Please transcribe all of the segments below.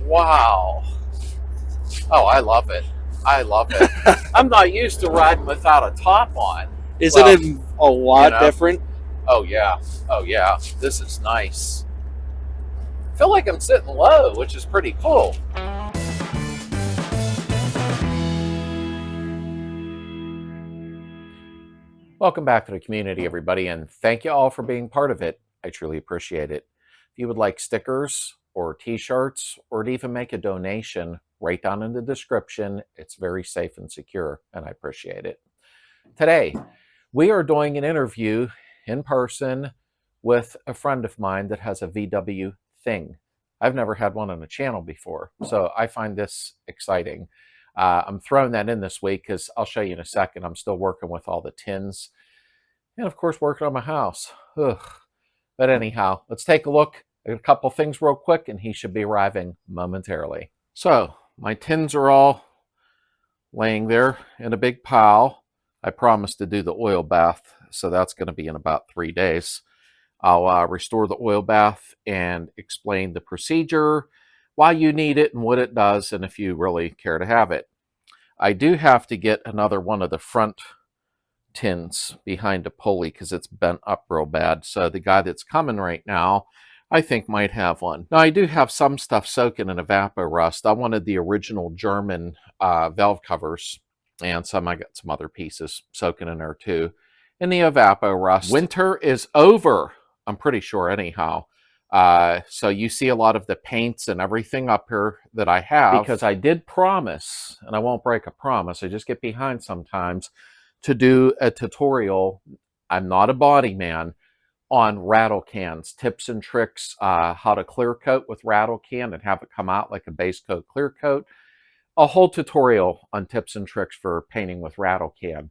Wow. Oh, I love it. I love it. I'm not used to riding without a top on. Isn't it a lot different? Oh, yeah. Oh, yeah. This is nice. I feel like I'm sitting low, which is pretty cool. Welcome back to the community, everybody, and thank you all for being part of it. I truly appreciate it. If you would like stickers or t-shirts or to even make a donation, right down in the description. It's very safe and secure, and I appreciate it. Today, we are doing an interview in person with a friend of mine that has a VW thing. I've never had one on the channel before, so I find this exciting. I'm throwing that in this week because I'll show you in a second. I'm still working with all the tins and, of course, working on my house. Ugh. But anyhow, let's take a look at a couple things real quick, and he should be arriving momentarily. So, my tins are all laying there in a big pile. I promised to do the oil bath, so that's going to be in about 3 days. I'll restore the oil bath and explain the procedure, why you need it and what it does, and if you really care to have it. I do have to get another one of the front tins behind a pulley because it's bent up real bad. So the guy that's coming right now, I think might have one. Now I do have some stuff soaking in evapor rust. I wanted the original German valve covers, and I got some other pieces soaking in there too. And the evapor rust. Winter is over, I'm pretty sure anyhow. So you see a lot of the paints and everything up here that I have, because I did promise, and I won't break a promise, I just get behind sometimes, to do a tutorial. I'm not a body man, on rattle cans, tips and tricks, how to clear coat with rattle can and have it come out like a base coat clear coat. A whole tutorial on tips and tricks for painting with rattle can.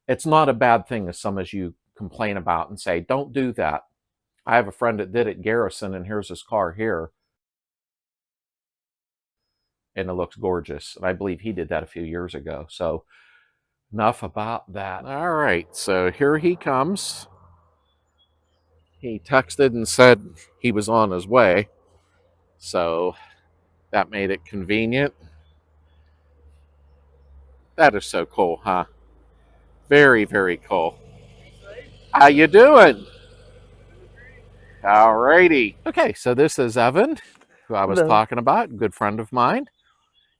It's not a bad thing, as some as you complain about and say, don't do that. I have a friend that did it, Garrison, and here's his car here. And it looks gorgeous. And I believe he did that a few years ago. So enough about that. All right, so here he comes. He texted and said he was on his way. So that made it convenient. That is so cool, huh? Very, very cool. How you doing? All righty. Okay, so this is Evan, who I was talking about, a good friend of mine.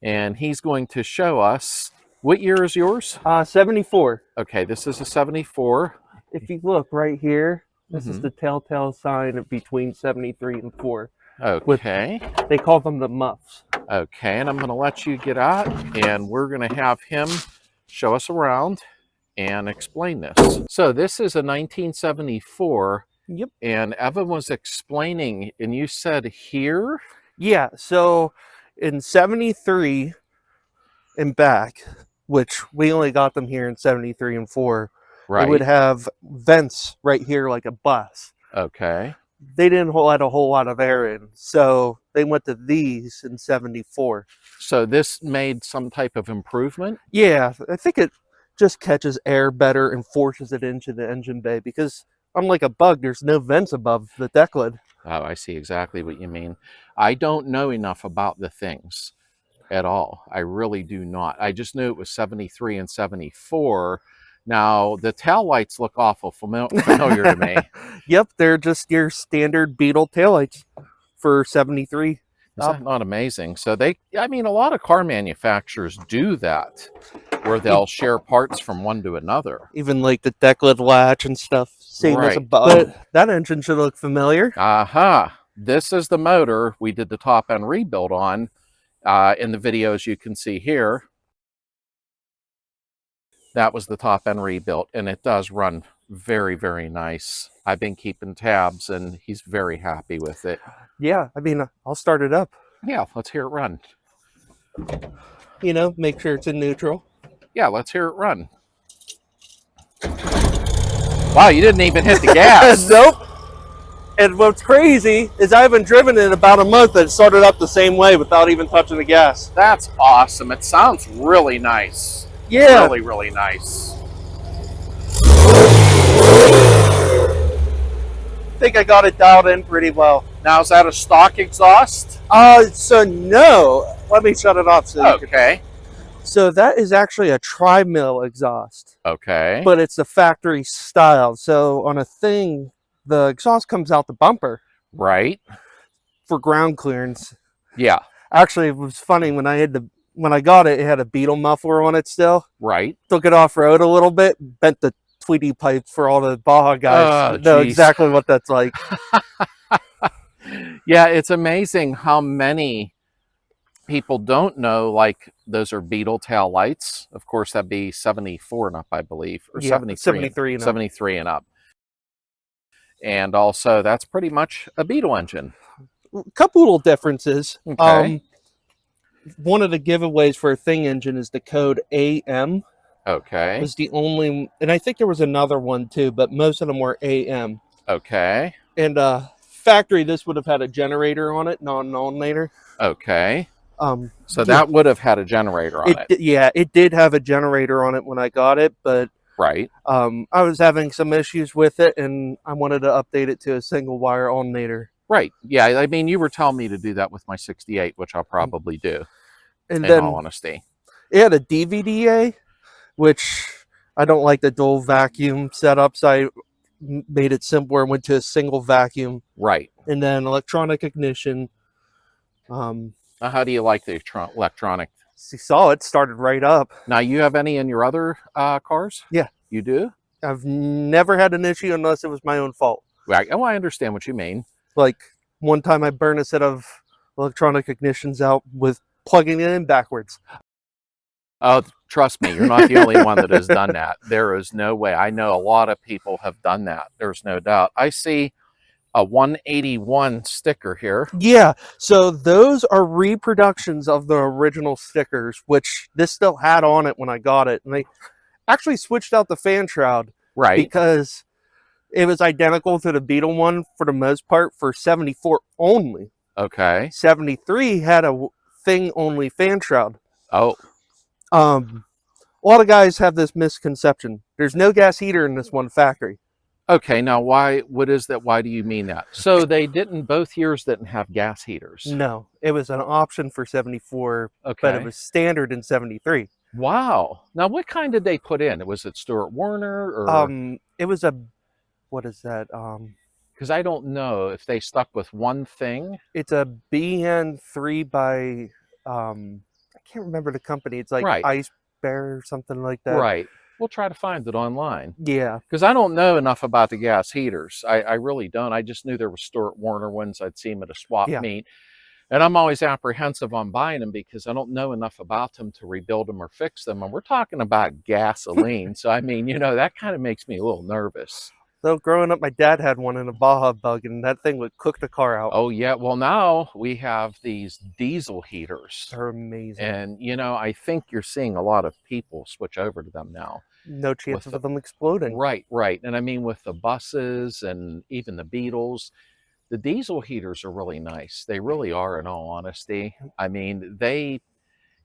And he's going to show us, what year is yours? 74. Okay, this is a 74. If you look right here, this is the telltale sign of between 73 and 4. Okay. They call them the muffs. Okay, and I'm going to let you get out, and we're going to have him show us around and explain this. So this is a 1974. Yep. And Evan was explaining, and you said here? Yeah, so in 73 and back, which we only got them here in 73 and 4, right, they would have vents right here like a bus. Okay. They didn't let a whole lot of air in, so they went to these in 74. So this made some type of improvement? Yeah, I think it just catches air better and forces it into the engine bay, because unlike a bug, there's no vents above the deck lid. Oh, I see exactly what you mean. I don't know enough about the things at all. I really do not. I just knew it was 73 and 74. Now, the tail lights look awful familiar to me. Yep, they're just your standard Beetle taillights for 73. Is that not amazing? So I mean, a lot of car manufacturers do that, where they'll share parts from one to another. Even like the deck lid latch and stuff. Same as a bug. But that engine should look familiar. Aha. This is the motor we did the top end rebuild on in the videos you can see here. That was the top end rebuilt, and it does run very, very nice. I've been keeping tabs, and he's very happy with it. Yeah, I mean, I'll start it up. Yeah, let's hear it run. You know, make sure it's in neutral. Yeah, let's hear it run. Wow, you didn't even hit the gas. Nope. And what's crazy is I haven't driven it in about a month, and it started up the same way without even touching the gas. That's awesome. It sounds really nice. Yeah. Really, really nice. I think I got it dialed in pretty well. Now, is that a stock exhaust? So no, let me shut it off so you can. Okay. So that is actually a tri-mill exhaust, Okay. but it's the factory style. So on a thing, the exhaust comes out the bumper Right. for ground clearance. Yeah. Actually, it was funny when I got it, it had a Beetle muffler on it still. Right. Took it off road a little bit, bent the Tweety pipe for all the Baja guys. Oh, Know geez. exactly what that's like. Yeah, it's amazing how many people don't know, like, those are Beetle tail lights. Of course, that'd be 74 and up, I believe, or Yeah, 73 and up. 73 and up. And also, that's pretty much a Beetle engine. A couple little differences. Okay. One of the giveaways for a thing engine is the code AM. Okay. Was the only, and I think there was another one too, but most of them were AM. Okay. And factory, this would have had a generator on it, not an alternator. Okay. So yeah, that would have had a generator on it. Yeah, it did have a generator on it when I got it, but Right. I was having some issues with it, and I wanted to update it to a single wire alternator. Right. Yeah. I mean, you were telling me to do that with my 68, which I'll probably do. And in then all honesty, it had a DVDA, which I don't like the dual vacuum setup, so I made it simpler and went to a single vacuum. Right. And then electronic ignition. How do you like the electronic? You saw it started right up. Now, you have any in your other cars? Yeah. You do? I've never had an issue unless it was my own fault. Right. Oh, I understand what you mean. Like one time I burned a set of electronic ignitions out with plugging it in backwards. Oh, trust me, you're not the only one that has done that. There is no way. I know a lot of people have done that. There's no doubt. I see a 181 sticker here. Yeah, so those are reproductions of the original stickers, which this still had on it when I got it. And they actually switched out the fan shroud. Right. Because it was identical to the Beetle one for the most part for 74 only. Okay. 73 had a thing only fan shroud. Oh. A lot of guys have this misconception. There's no gas heater in this one factory. Okay, now why? What is that? Why do you mean that? So they didn't, both years didn't have gas heaters? No, it was an option for 74, Okay. but it was standard in 73. Wow. Now, what kind did they put in? Was it Stuart Warner or? It was a, what is that? Because I don't know if they stuck with one thing. It's a BN3 by, I can't remember the company. It's like Right. Ice Bear or something like that. Right. We'll try to find it online. Yeah. Because I don't know enough about the gas heaters. I really don't. I just knew there were Stuart Warner ones. I'd seen them at a swap meet. And I'm always apprehensive on buying them because I don't know enough about them to rebuild them or fix them. And we're talking about gasoline. So, I mean, you know, that kind of makes me a little nervous. So growing up, my dad had one in a Baja Bug, and that thing would cook the car out. Oh, yeah. Well, now we have these diesel heaters. They're amazing. And, you know, I think you're seeing a lot of people switch over to them now. No chance of them exploding. Right, right. And I mean, with the buses and even the Beetles, the diesel heaters are really nice. They really are, in all honesty. I mean, they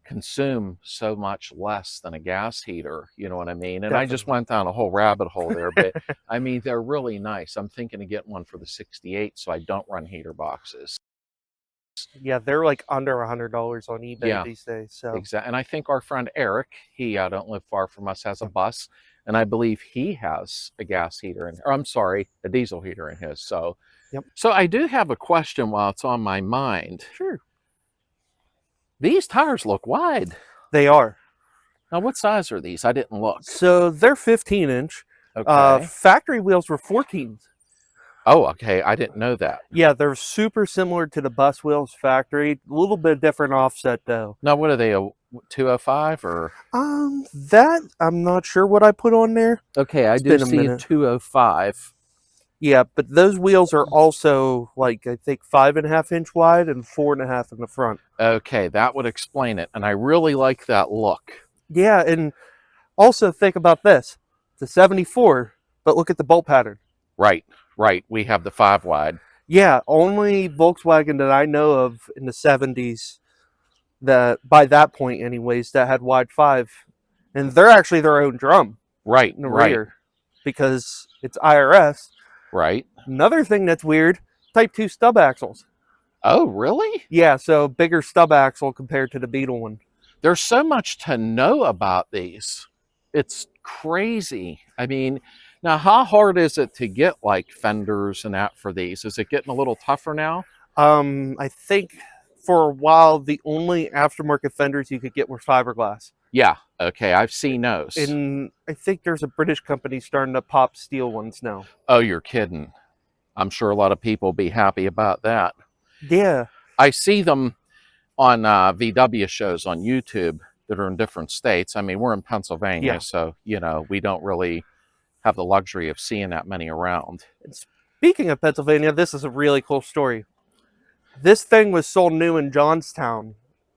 consume so much less than a gas heater, you know what I mean? And I just went down a whole rabbit hole there, but I mean, they're really nice. I'm thinking of getting one for the 68 so I don't run heater boxes. Yeah, they're like under $100 on eBay these days. So exactly. And I think our friend Eric, he don't live far from us, has a bus, and I believe he has a gas heater in, or I'm sorry, a diesel heater in his. So, so I do have a question while it's on my mind. Sure. These tires look wide. They are. Now, what size are these? I didn't look. So they're 15-inch. Okay. Factory wheels were 14s. Oh, okay. I didn't know that. Yeah, they're super similar to the bus wheels factory. A little bit different offset though. Now, what are they? A 205 or? That I'm not sure what I put on there. Okay, I do see a 205. Yeah, but those wheels are also like, I think 5.5 inch wide and 4.5 in the front. Okay, that would explain it. And I really like that look. Yeah, and also think about this. It's a 74, but look at the bolt pattern. Right, right. We have the 5 wide. Yeah, only Volkswagen that I know of in the 70s, that by that point anyways, that had wide 5. And they're actually their own drum. Right, in the rear. Because it's IRS. Right. Another thing that's weird, Type 2 stub axles. Oh, really? Yeah, so bigger stub axle compared to the Beetle one. There's so much to know about these. It's crazy. I mean, now how hard is it to get like fenders and that for these? Is it getting a little tougher now? I think for a while the only aftermarket fenders you could get were fiberglass. Yeah, okay, I've seen those. And I think there's a British company starting to pop steel ones now. Oh, you're kidding. I'm sure a lot of people will be happy about that. Yeah. I see them on VW shows on YouTube that are in different states. I mean, we're in Pennsylvania, Yeah. so, you know, we don't really have the luxury of seeing that many around. Speaking of Pennsylvania, this is a really cool story. This thing was sold new in Johnstown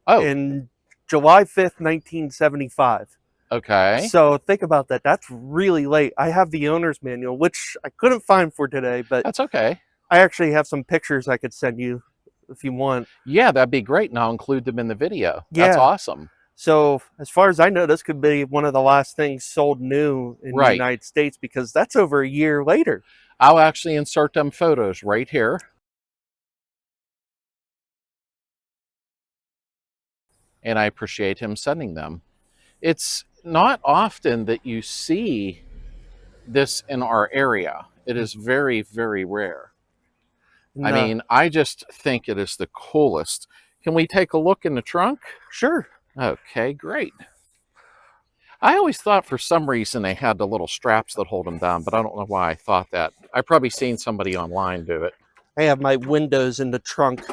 in July 5th, 1975. Okay. So think about that. That's really late. I have the owner's manual, which I couldn't find for today, but That's okay. I actually have some pictures I could send you if you want. Yeah, that'd be great, and I'll include them in the video. That's Yeah. awesome. So as far as I know, this could be one of the last things sold new in the United States, because that's over a year later. I'll actually insert them photos right here. And I appreciate him sending them. It's not often that you see this in our area. It is very, very rare. I mean, I just think it is the coolest. Can we take a look in the trunk? Sure. Okay, great. I always thought for some reason they had the little straps that hold them down, but I don't know why I thought that. I've probably seen somebody online do it. I have my windows in the trunk.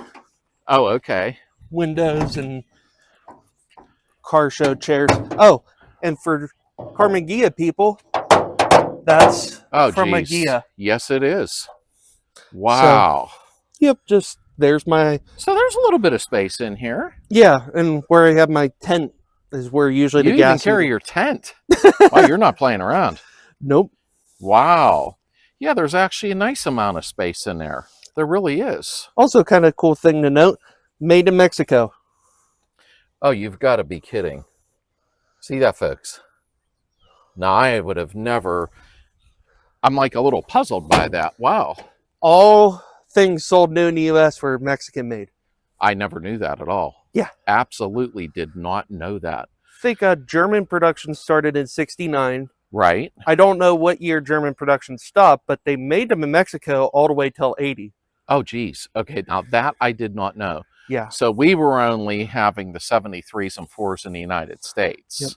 Oh, okay. Windows and car show chairs. Oh, and for Carmen Gia people, that's from a Gia. Yes, it is. Wow. So, yep, just there's my... So there's a little bit of space in here. Yeah, and where I have my tent is where usually the gas... You even carry your tent. Wow, you're not playing around. Nope. Wow. Yeah, there's actually a nice amount of space in there. There really is. Also kind of cool thing to note, made in Mexico. Oh, you've got to be kidding. See that, folks? Now, I would have never... I'm like a little puzzled by that. Wow. All things sold new in the U.S. were Mexican made. I never knew that at all. Yeah. Absolutely did not know that. I think German production started in '69. Right. I don't know what year German production stopped, but they made them in Mexico all the way till '80. Oh, geez. Okay, now that I did not know. Yeah. So we were only having the 73s and 4s in the United States. Yep.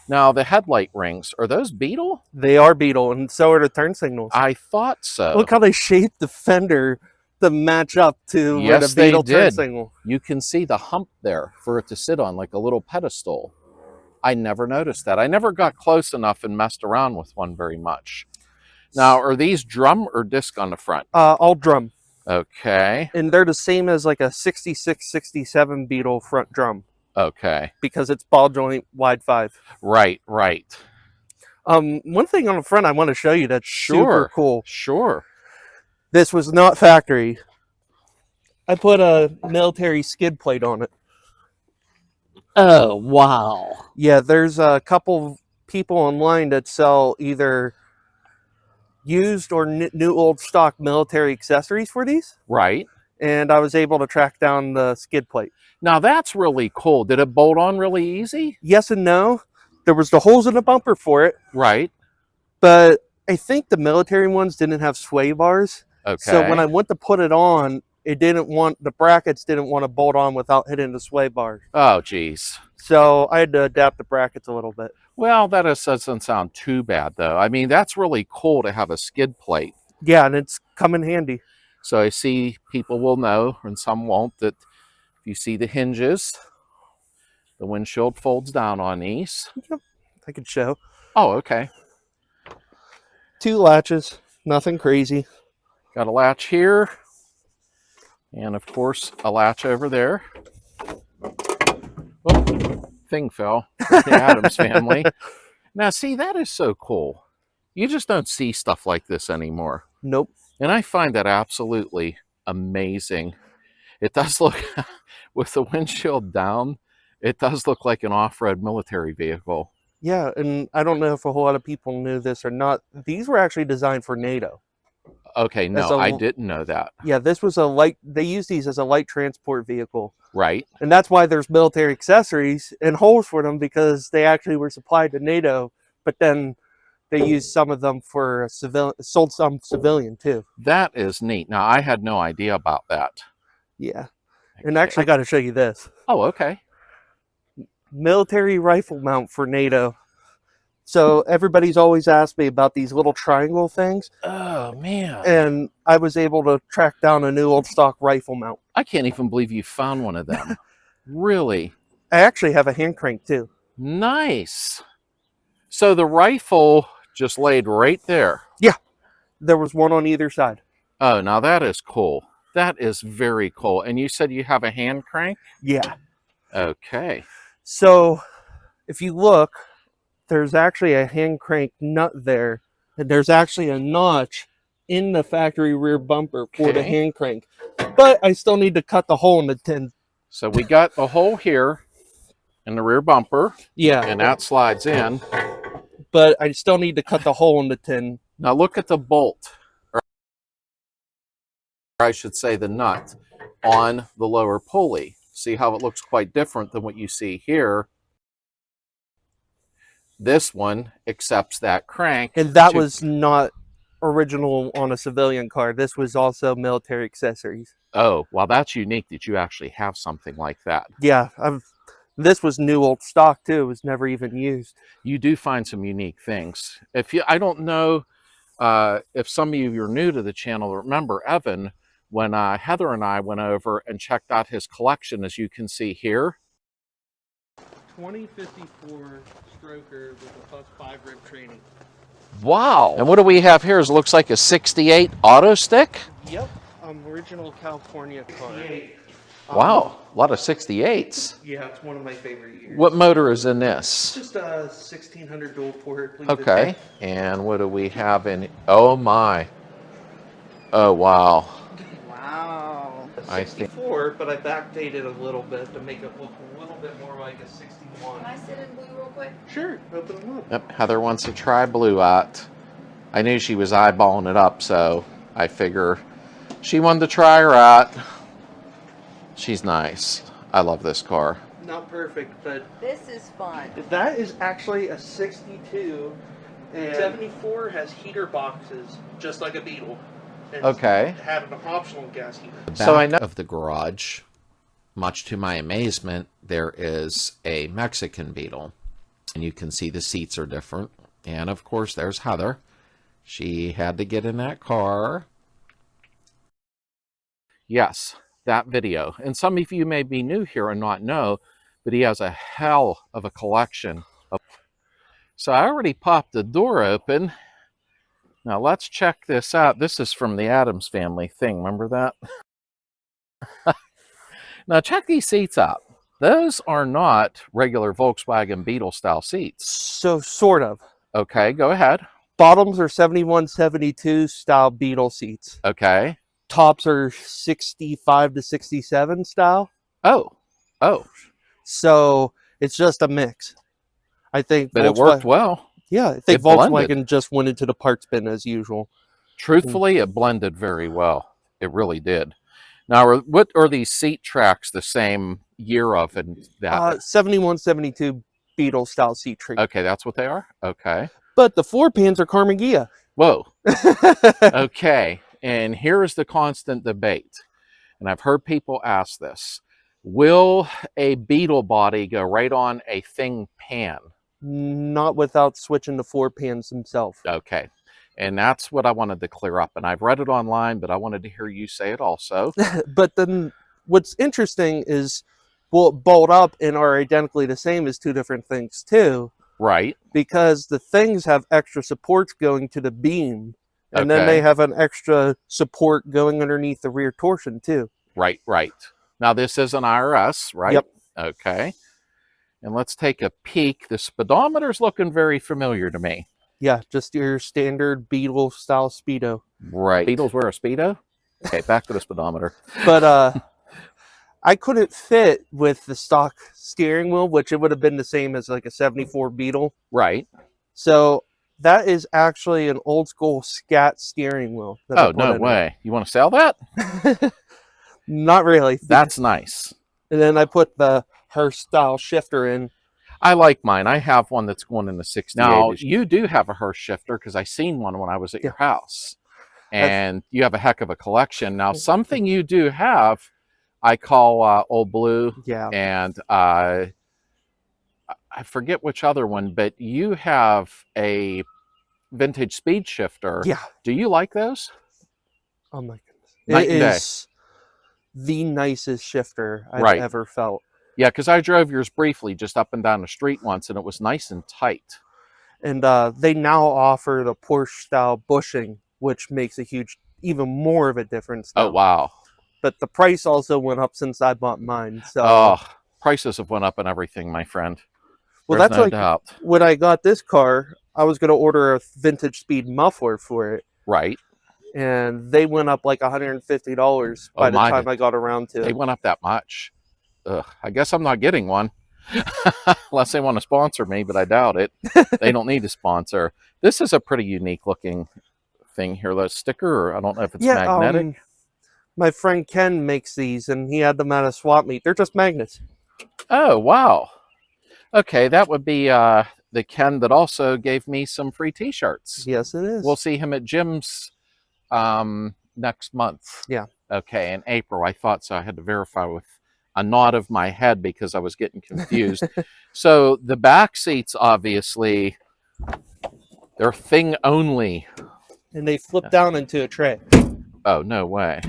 Now, the headlight rings, are those Beetle? They are Beetle, and so are the turn signals. I thought so. Look how they shaped the fender to match up to where the Beetle turn signal. You can see the hump there for it to sit on, like a little pedestal. I never noticed that. I never got close enough and messed around with one very much. Now, are these drum or disc on the front? All drum. Okay. And they're the same as like a 66, 67 Beetle front drum. Okay. Because it's ball joint wide 5. Right, right. One thing on the front I want to show you that's super cool. Sure. This was not factory. I put a military skid plate on it. Oh, wow. Yeah, there's a couple people online that sell either used or new old stock military accessories for these. Right. And I was able to track down the skid plate. Now that's really cool. Did it bolt on really easy? Yes and no. There was the holes in the bumper for it. Right. But I think the military ones didn't have sway bars. Okay. So when I went to put it on, the brackets didn't want to bolt on without hitting the sway bars. Oh, geez. So I had to adapt the brackets a little bit. Well, that doesn't sound too bad, though. I mean, that's really cool to have a skid plate. Yeah, and it's come in handy. So I see people will know, and some won't, that if you see the hinges, the windshield folds down on these. Yep, I could show. Oh, okay. 2 latches, nothing crazy. Got a latch here, and of course, a latch over there. Oh, thing fell. The Addams family. Now, see, that is so cool. You just don't see stuff like this anymore. Nope. And I find that absolutely amazing. It does look, with the windshield down, it does look like an off-road military vehicle. Yeah, and I don't know if a whole lot of people knew this or not. These were actually designed for NATO. Okay, as no, I didn't know that. Yeah, this was a light. They use these as a light transport vehicle, Right. and that's why there's military accessories and holes for them, because they actually were supplied to NATO, but then they used some of them for sold some civilian too. That is neat. Now, I had no idea about that. Yeah, and actually, I got to show you this Oh, okay. military rifle mount for NATO. So everybody's always asked me about these little triangle things, Oh, man. and I was able to track down a new old stock rifle mount. I can't even believe you found one of them. Really? I actually have a hand crank too. Nice. So the rifle just laid right there. Yeah, there was one on either side. Oh, now that is cool. That is very cool. And you said you have a hand crank? Yeah. Okay. So if you look, there's actually a hand crank nut there, and there's actually a notch in the factory rear bumper for the Okay. hand crank. But I still need to cut the hole in the tin. So we got a hole here in the rear bumper, Yeah, and that slides in. but I still need to cut the hole in the tin. Now look at the bolt, or I should say the nut, on the lower pulley. See how it looks quite different than what you see here. This one accepts that crank. And that was not original on a civilian car. This was also military accessories. Oh, well, that's unique that you actually have something like that. Yeah, this was new old stock too. It was never even used. You do find some unique things. I don't know if some of you are new to the channel, remember Evan, when Heather and I went over and checked out his collection, as you can see here. 2054 stroker with a plus 5 rib training. Wow. And what do we have here? It looks like a 68 auto stick. Yep, original California car. Wow, a lot of 68s. Yeah, it's one of my favorite years. What motor is in this? Just a 1600 dual port. Okay, and what do we have in? Oh my. Oh wow. Wow. I think- 64, but I backdated a little bit to make it look a little bit more like a 61. Can I sit in blue real quick? Sure, open them up. Yep, Heather wants to try blue out. I knew she was eyeballing it up, so I figure she wanted to try her out. She's nice. I love this car. Not perfect, but This is fun. that is actually a 62. And 74 has heater boxes, just like a Beetle. And Okay. had an optional gas heater. So I know of the garage, much to my amazement, there is a Mexican Beetle. And you can see the seats are different. And of course, there's Heather. She had to get in that car. Yes, that video. And some of you may be new here and not know, but he has a hell of a collection. So I already popped the door open. Now let's check this out. This is from the Addams Family thing. Remember that? Now check these seats out. Those are not regular Volkswagen Beetle style seats. So, sort of. Okay, go ahead. Bottoms are 71, 72 style Beetle seats. Okay. Tops are 65 to 67 style. Oh. So it's just a mix. I think But it worked well. Yeah, I think It blended. Volkswagen just went into the parts bin as usual. Truthfully, it blended very well. It really did. Now, what are these seat tracks the same year of? And that? 71, 72 Beetle style seat tree. Okay, that's what they are? Okay. But the floor pans are Carmagia. Whoa. Okay. And here is the constant debate. And I've heard people ask this. Will a Beetle body go right on a thing pan? Not without switching the floor pans themselves. Okay. And that's what I wanted to clear up. And I've read it online, but I wanted to hear you say it also. But then what's interesting is, will it bolt up and are identically the same as two different things too? Right. Because the things have extra supports going to the beam. And then Okay. they have an extra support going underneath the rear torsion too. Right. Now this is an IRS, right? Yep. Okay. And let's take a peek. The speedometer's looking very familiar to me. Yeah, just your standard Beetle style Speedo. Right. Beetles wear a Speedo? Okay, back to the speedometer. But I couldn't fit with the stock steering wheel, which it would have been the same as like a 74 Beetle. Right. So That is actually an old school scat steering wheel. That I Oh, put no in way. You want to sell that? it. Not really. That's nice. And then I put the Hearst style shifter in. I like mine. I have one that's going in the 68. Now, Now, you do have a Hearst shifter because I seen one when I was at your house. And you have a heck of a collection. Now, something you do have, I call Old Blue. Yeah. And I forget which other one, but you have a vintage speed shifter. Yeah. Do you like those? Oh my goodness. Night and day. Is the nicest shifter I've Right. ever felt. Yeah, because I drove yours briefly just up and down the street once, and it was nice and tight. And they now offer the Porsche style bushing, which makes a huge, even more of a difference now. Oh, wow. But the price also went up since I bought mine. So Oh, prices have went up and everything, my friend. well, There's that's no like doubt. when I got this car, I was going to order a vintage speed muffler for it. Right. And they went up like $150 by the time I got around to it. They went up that much. Ugh, I guess I'm not getting one. Unless they want to sponsor me, but I doubt it. They don't need a sponsor. This is a pretty unique looking thing here. The sticker, or I don't know if it's magnetic. My friend Ken makes these, and he had them at a swap meet. They're just magnets. Oh, wow. Okay, that would be the Ken that also gave me some free T-shirts. Yes, it is. We'll see him at Jim's next month. Yeah. Okay, in April. I thought so. I had to verify with a nod of my head because I was getting confused. So the back seats, obviously, they're thing only. And they flip down into a tray. Oh, no way.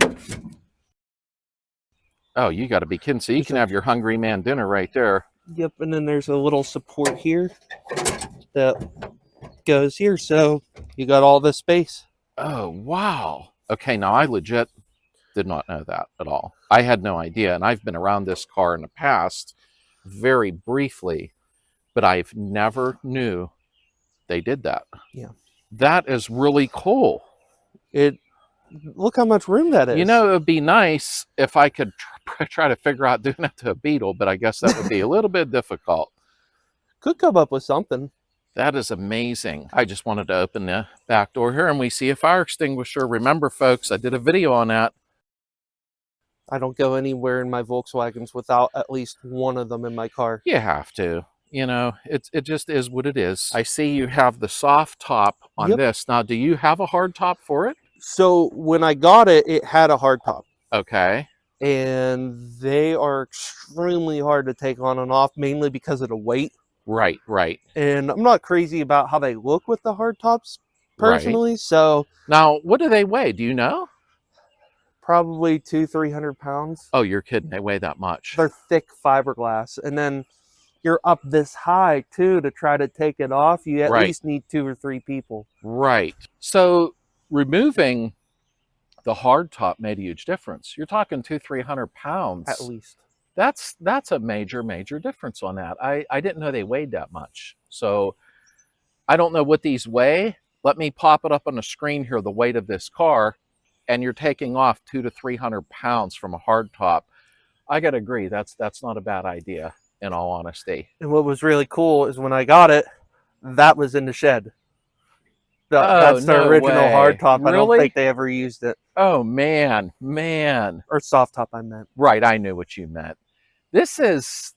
Oh, you got to be kidding. So you can have your hungry man dinner right there. Yep, and then there's a little support here that goes here. So you got all this space. Oh, wow. Okay, now I legit did not know that at all. I had no idea, and I've been around this car in the past very briefly, but I've never knew they did that. Yeah. That is really cool. Look how much room that is. You know, it would be nice if I could try to figure out doing it to a Beetle, but I guess that would be a little bit difficult. Could come up with something. That is amazing. I just wanted to open the back door here, and we see a fire extinguisher. Remember, folks, I did a video on that. I don't go anywhere in my Volkswagens without at least one of them in my car. You have to. You know, it just is what it is. I see you have the soft top on this. Now, do you have a hard top for it? So when I got it, it had a hard top. Okay. And they are extremely hard to take on and off, mainly because of the weight. Right, right. And I'm not crazy about how they look with the hard tops, personally. Right. So now, what do they weigh? Do you know? Probably 200-300 pounds. Oh, you're kidding. They weigh that much. They're thick fiberglass. And then you're up this high, too, to try to take it off. You at least need 2 or 3 people. Right. So removing the hard top made a huge difference. You're talking 200-300 pounds. At least. That's a major difference on that. I didn't know they weighed that much. So I don't know what these weigh. Let me pop it up on the screen here, the weight of this car. And you're taking off 200 to 300 pounds from a hard top. I gotta agree, that's not a bad idea, in all honesty. And what was really cool is when I got it, that was in the shed. That's the original hard top. Really? I don't think they ever used it. Oh man. Or soft top, I meant. Right, I knew what you meant. This is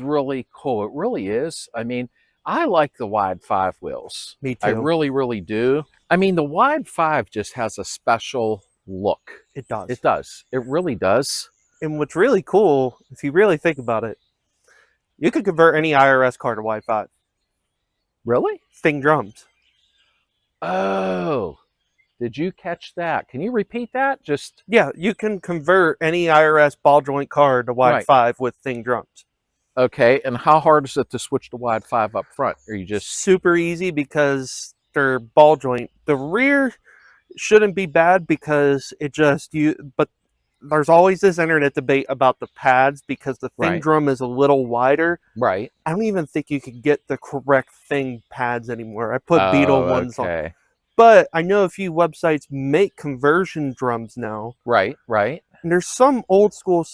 really cool. It really is. I mean, I like the wide 5 wheels. Me too. I really do. I mean, the wide 5 just has a special look. It does. It does. It really does. And what's really cool, if you really think about it, you could convert any IRS car to wide 5. Really? Sting drums. Oh, did you catch that? Can you repeat that? Yeah, you can convert any IRS ball joint car to wide 5 with Sting drums. Okay, and how hard is it to switch to wide 5 up front? Are you just super easy because they're ball joint. The rear shouldn't be bad because but there's always this internet debate about the pads because the Thing drum is a little wider. Right. I don't even think you can get the correct Thing pads anymore. I put Beetle ones on. But I know a few websites make conversion drums now. Right. And there's some old school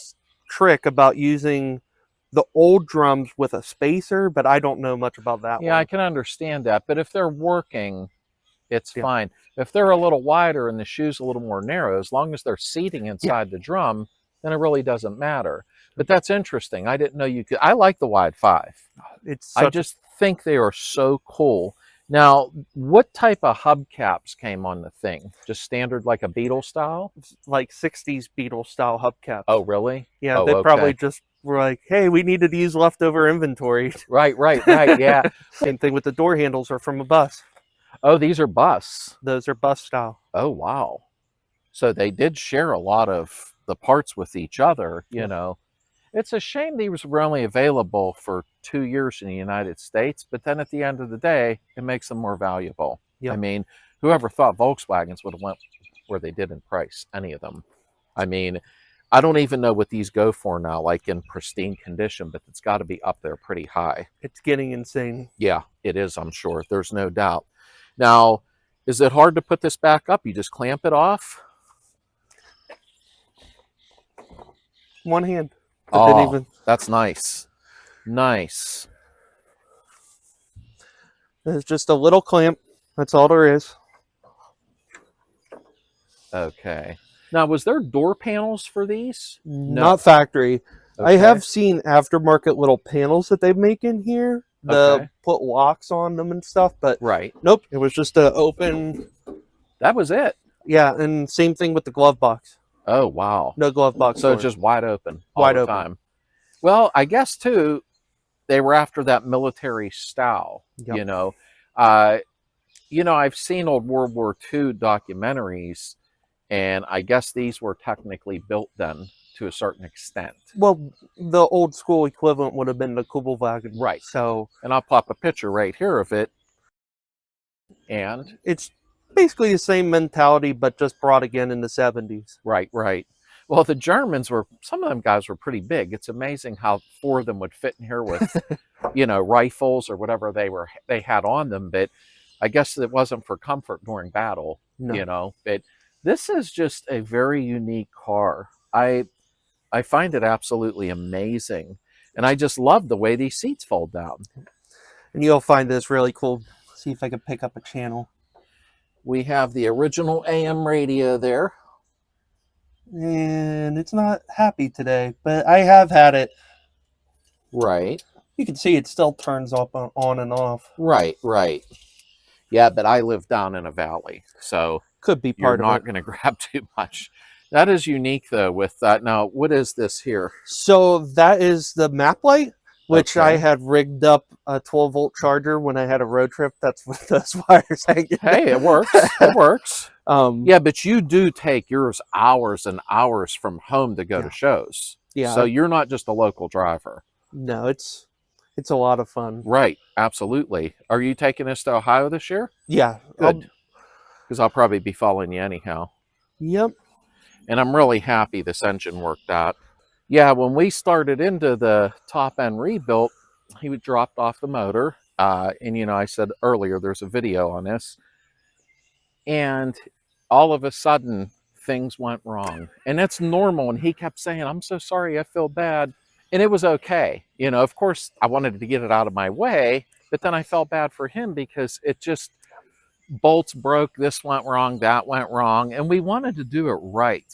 trick about using the old drums with a spacer, but I don't know much about that Yeah, I one. can understand that. But if they're working, it's Yeah. fine. If they're a little wider and the shoe's a little more narrow, as long as they're seating inside the drum, then it really doesn't matter. But that's interesting. I didn't know you could. I like the wide 5. It's I just think they are so cool. Now, what type of hubcaps came on the thing? Just standard, like a Beetle style? like 60s Beetle style hubcaps. Oh, really? Yeah, Oh, they probably okay. just were like, hey, we needed to use leftover inventory. Right, yeah. Same thing with the door handles are from a bus. Oh, these are bus. Those are bus style. Oh, wow. So they did share a lot of the parts with each other, you know. It's a shame these were only available for 2 years in the United States, but then at the end of the day, it makes them more valuable. Yep. I mean, whoever thought Volkswagens would have went where they did in price, any of them. I mean, I don't even know what these go for now, like in pristine condition, but it's got to be up there pretty high. It's getting insane. Yeah, it is, I'm sure. There's no doubt. Now, is it hard to put this back up? You just clamp it off? One hand. Oh, that's nice. Nice. It's just a little clamp. That's all there is. Okay. Now, was there door panels for these? No. Not factory. Okay. I have seen aftermarket little panels that they make in here. Okay. Put locks on them and stuff, but Right. nope. It was just a open. That was it. Yeah, and same thing with the glove box. Oh, wow. No glove box. So door. it's just wide open Wide all the open. time. Well, I guess, too, they were after that military style, Yep. you know. I've seen old World War II documentaries, and I guess these were technically built then to a certain extent. Well, the old school equivalent would have been the Kugelwagen. Right. So, And I'll pop a picture right here of it. And it's basically the same mentality, but just brought again in the 70s. right. Well, the Germans some of them guys were pretty big. It's amazing how 4 of them would fit in here with, rifles or whatever they had on them. But I guess it wasn't for comfort during battle, No. But this is just a very unique car. I find it absolutely amazing. And I just love the way these seats fold down. And you'll find this really cool. See if I can pick up a channel. We have the original AM radio there. And it's not happy today, but I have had it. Right. You can see it still turns up on and off. Right. Yeah, but I live down in a valley, so Could be you're part of not it. going to grab too much. That is unique, though, with that. Now, what is this here? So that is the map light, which I Okay. had rigged up a 12-volt charger when I had a road trip. That's what those wires hanging. Hey, it works. It works. Yeah, Yeah, but you do take yours hours and hours from home to go to shows. Yeah. So you're not just a local driver. no, it's a lot of fun. Right. Absolutely. Are you taking this to Ohio this year? Yeah. Good. Because I'll probably be following you anyhow. Yep. And I'm really happy this engine worked out. Yeah, when we started into the top end rebuilt, he dropped off the motor. And, I said earlier, there's a video on this. And all of a sudden, things went wrong. And that's normal. And he kept saying, I'm so sorry, I feel bad. And it was okay. Of course, I wanted to get it out of my way. But then I felt bad for him because it just, bolts broke, this went wrong, that went wrong. And we wanted to do it right,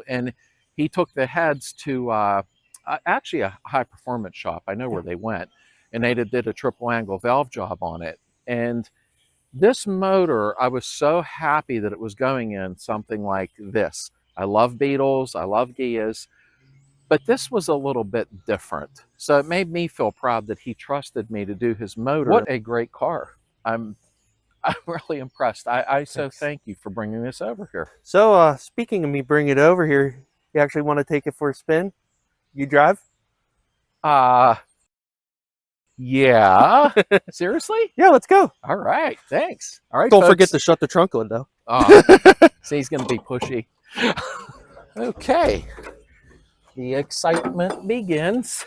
And he took the heads to actually a high performance shop. I know where they went. And they did a triple angle valve job on it. And this motor, I was so happy that it was going in something like this. I love Beetles, I love Gias, but this was a little bit different. So it made me feel proud that he trusted me to do his motor. What a great car. I'm really impressed. I so thank you for bringing this over here. So, speaking of me bringing it over here, you actually want to take it for a spin? You drive? Yeah. Seriously? Yeah, let's go. All right. Thanks. All right. Don't folks. forget to shut the trunk window. See, he's going to be pushy. Okay. The excitement begins.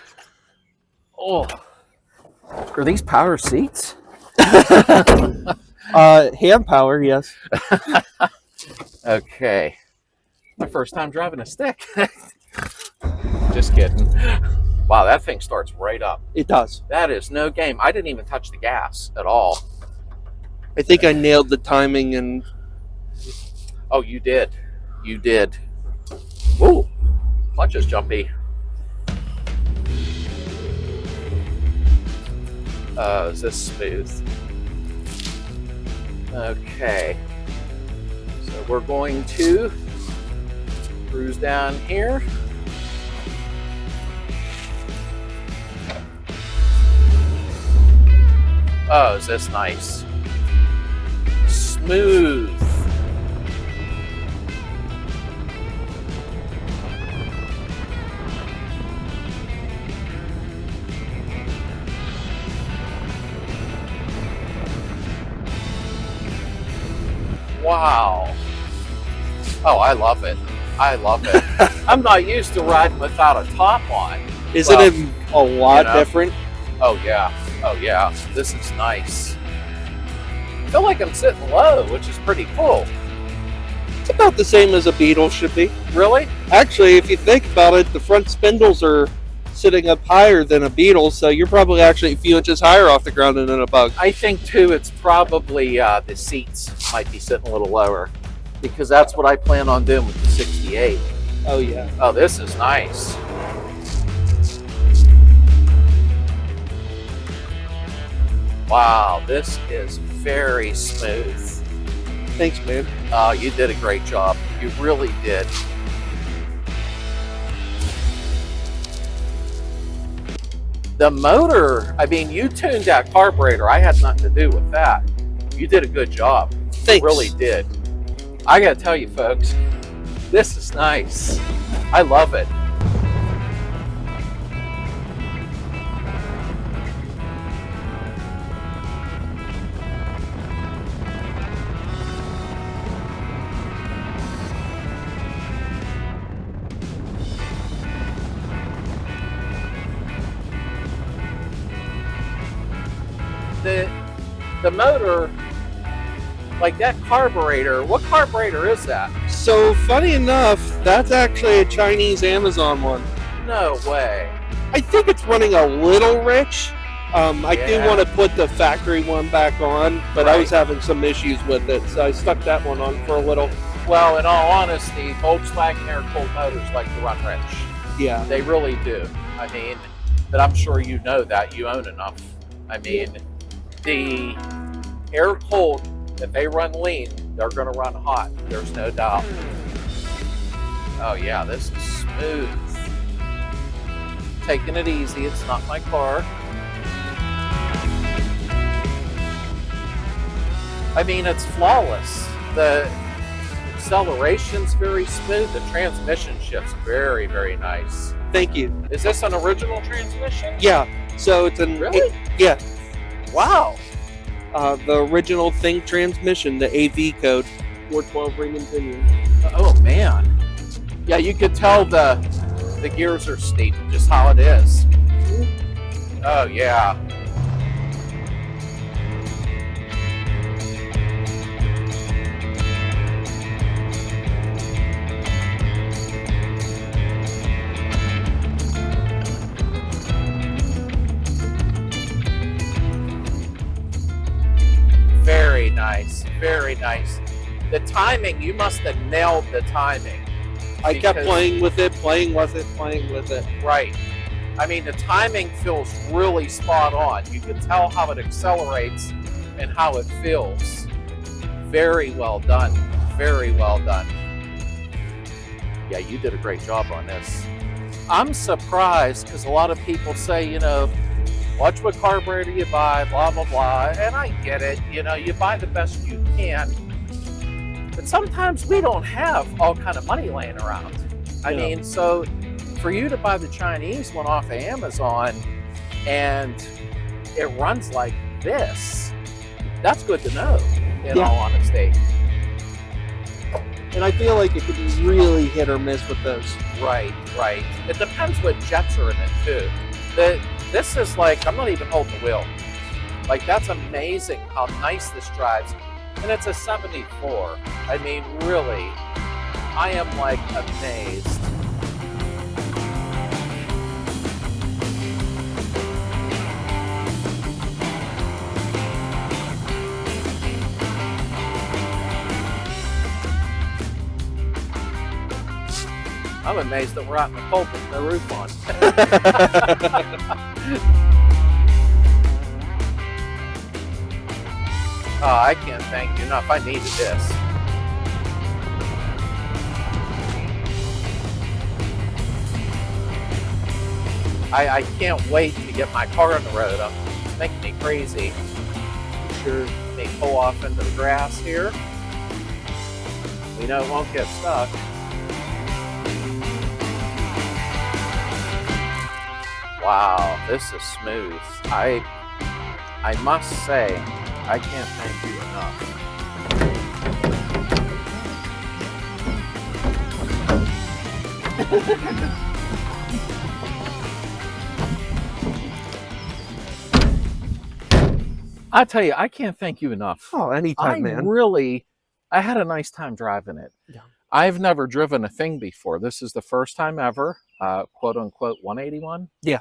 Oh. Are these power seats? Hand power, yes. Okay. My first time driving a stick. Just kidding. Wow, that thing starts right up. It does. That is no game. I didn't even touch the gas at all. I think I nailed the timing and... Oh, you did. You did. Ooh, clutch is jumpy. Is this smooth? Okay. So we're going to cruise down here. Oh, is this nice? Smooth. Wow. Oh, I love it. I love it. I'm not used to riding without a top on. Isn't it a lot different? Oh, yeah. Oh, yeah. This is nice. I feel like I'm sitting low, which is pretty cool. It's about the same as a Beetle should be. Really? Actually, if you think about it, the front spindles are sitting up higher than a Beetle, so you're probably actually a few inches higher off the ground than a Bug. I think, too, it's probably the seats might be sitting a little lower, because that's what I plan on doing with the 68. Oh, yeah. Oh, this is nice. Wow, this is very smooth. Thanks, man. You did a great job. You really did. The motor, I mean, you tuned that carburetor. I had nothing to do with that. You did a good job. Thanks. You really did. I gotta tell you, folks, this is nice. I love it. The motor, like that carburetor, what carburetor is that? So, funny enough, that's actually a Chinese Amazon one. No way. I think it's running a little rich. I do Yeah. want to put the factory one back on, but I Right. was having some issues with it, so I stuck that one on for a little. Well, in all honesty, Volkswagen air-cooled motors like to run rich. Yeah. They really do. I mean, but I'm sure you know that. You own enough. I mean, the air-cooled, if they run lean, they're going to run hot. There's no doubt. Oh, yeah, this is smooth. Taking it easy. It's not my car. I mean, it's flawless. The acceleration's very smooth. The transmission shift's very, very nice. Thank you. Is this an original transmission? Yeah. So it's an Really? yeah. Wow. The original Think transmission, the AV code, 412 ring and pinion. Oh man. Yeah, you could tell the gears are steep, just how it is. Oh yeah. Very nice, very nice. The timing, you must have nailed the timing. I kept Because- playing with it, playing with it. Right. I mean, the timing feels really spot on. You can tell how it accelerates and how it feels. Very well done. Very well done. Yeah, you did a great job on this. I'm surprised because a lot of people say, you know, watch what carburetor you buy, blah, blah, blah. And I get it. You know, you buy the best you can. But sometimes we don't have all kind of money laying around. I Yeah. mean, so for you to buy the Chinese one off of Amazon and it runs like this, that's good to know, in Yeah. all honesty. And I feel like it could be really hit or miss with those. Right, right. It depends what jets are in it, too. This is like, I'm not even holding the wheel. Like, that's amazing how nice this drives. And it's a 74. I mean, really, I am like amazed. I'm amazed that we're out in the cold with no roof on. Oh, I can't thank you enough. I needed this. I can't wait to get my car on the road. It's making me crazy. Sure, they pull off into the grass here. We know it won't get stuck. Wow, this is smooth. I must say, I can't thank you enough. I tell you, I can't thank you enough. Oh, anytime, man. I had a nice time driving it. Yeah. I've never driven a thing before. This is the first time ever, quote unquote, 181. Yeah.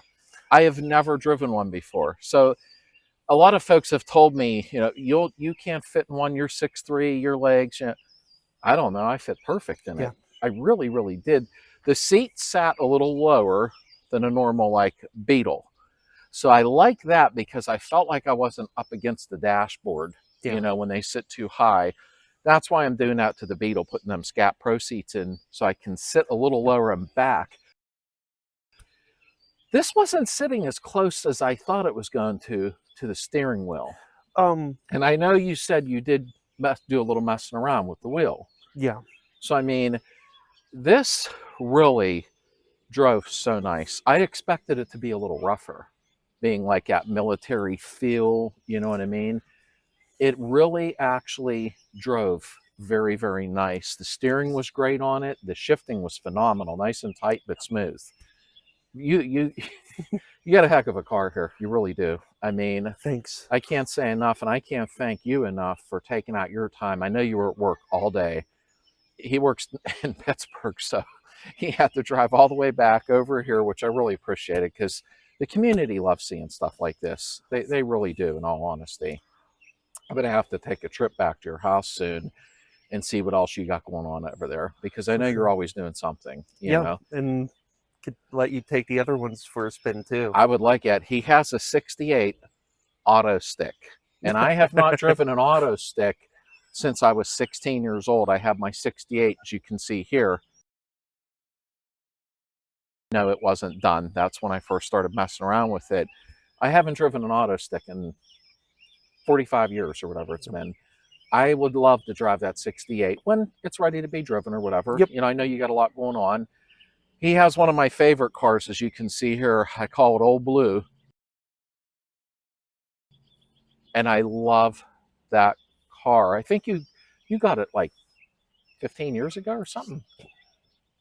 I have never driven one before. So a lot of folks have told me, you know, you can't fit in one. You're 6'3", your legs. You know, I don't know. I fit perfect in it. I really, really did. The seat sat a little lower than a normal like Beetle. So I like that because I felt like I wasn't up against the dashboard, you know, when they sit too high. That's why I'm doing that to the Beetle, putting them Scat Pro seats in so I can sit a little lower and back. This wasn't sitting as close as I thought it was going to the steering wheel. And I know you said you did do a little messing around with the wheel. Yeah. So, I mean, this really drove so nice. I expected it to be a little rougher, being like that military feel, you know what I mean? It really actually drove very, very nice. The steering was great on it. The shifting was phenomenal, nice and tight, but smooth. You got a heck of a car here. You really do. I mean, thanks. I can't say enough, and I can't thank you enough for taking out your time. I know you were at work all day. He works in Pittsburgh, so he had to drive all the way back over here, which I really appreciated because the community loves seeing stuff like this. They really do, in all honesty. I'm going to have to take a trip back to your house soon and see what else you got going on over there, because I know you're always doing something, you know? And could let you take the other ones for a spin too. I would like it. He has a 68 auto stick, and I have not driven an auto stick since I was 16 years old. I have my 68, as you can see here. No, it wasn't done. That's when I first started messing around with it. I haven't driven an auto stick in 45 years or whatever it's been. I would love to drive that 68 when it's ready to be driven or whatever. Yep. You know, I know you got a lot going on. He has one of my favorite cars, as you can see here. I call it Old Blue. And I love that car. I think you got it like 15 years ago or something.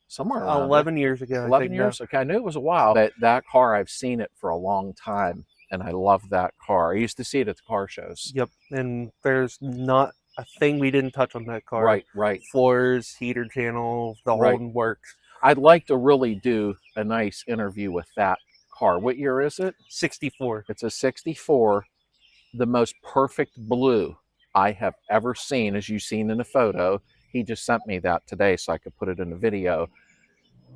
Somewhere around 11 years ago. 11 years? Okay, I knew it was a while. But that car, I've seen it for a long time. And I love that car. I used to see it at the car shows. Yep. And there's not a thing we didn't touch on that car. Right, right. Floors, heater channel, the whole works. I'd like to really do a nice interview with that car. What year is it? 64. It's a 64. The most perfect blue I have ever seen, as you've seen in the photo. He just sent me that today so I could put it in the video.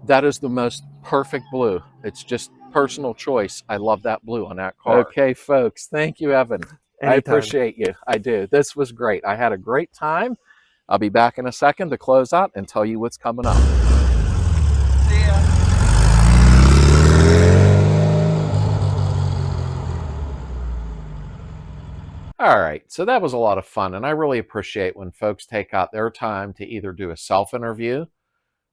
That is the most perfect blue. It's just personal choice. I love that blue on that car. Okay, folks. Thank you, Evan. Anytime. I appreciate you. I do. This was great. I had a great time. I'll be back in a second to close out and tell you what's coming up. See ya. All right, so that was a lot of fun, and I really appreciate when folks take out their time to either do a self-interview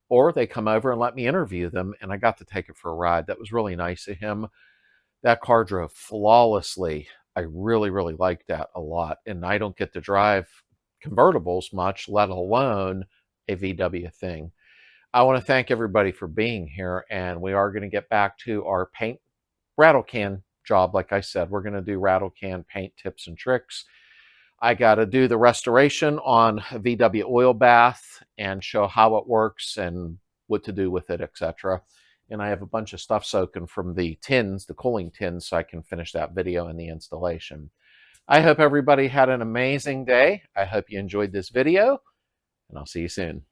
or they come over and let me interview them, and I got to take it for a ride. That was really nice of him. That car drove flawlessly. I really, really liked that a lot, and I don't get to drive convertibles much, let alone a VW thing. I want to thank everybody for being here, and we are going to get back to our paint rattle can job. Like I said, we're going to do rattle can paint tips and tricks. I got to do the restoration on a VW oil bath and show how it works and what to do with it, etc. And I have a bunch of stuff soaking from the tins, the cooling tins, so I can finish that video and the installation. I hope everybody had an amazing day. I hope you enjoyed this video, and I'll see you soon.